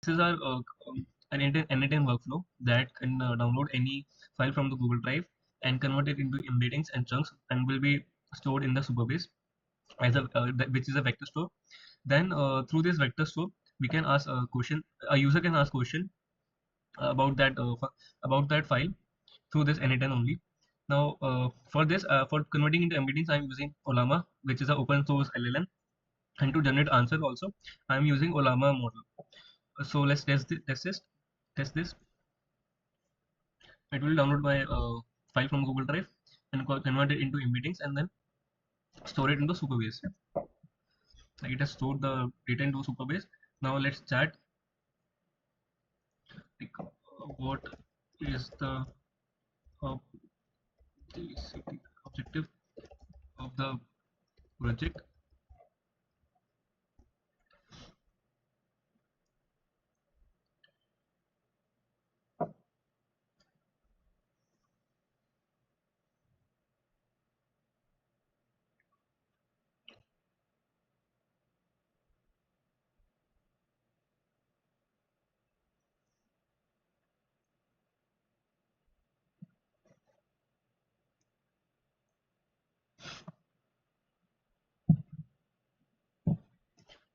This is our n8n workflow that can download any file from the Google Drive and convert it into embeddings and chunks and will be stored in the Supabase as a which is a vector store. Then through this vector store, we can ask a question. A user can ask question about that file through this n8n only. Now, for this, for converting into embeddings, I'm using Ollama, which is an open source LLM, and to generate answer also, I'm using Ollama model. So let's test this. It will download my file from Google Drive and convert it into embeddings and then store it into Supabase. Like it has stored the data into Supabase. Now let's chat. Like, what is the objective of the project?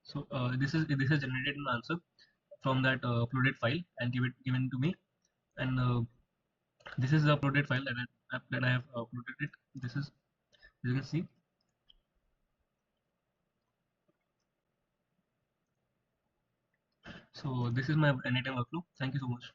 So this is generated an answer from that uploaded file and given to me, and this is the uploaded file that I have uploaded it. This is, as you can see. So this is my n8n workflow. Thank you so much.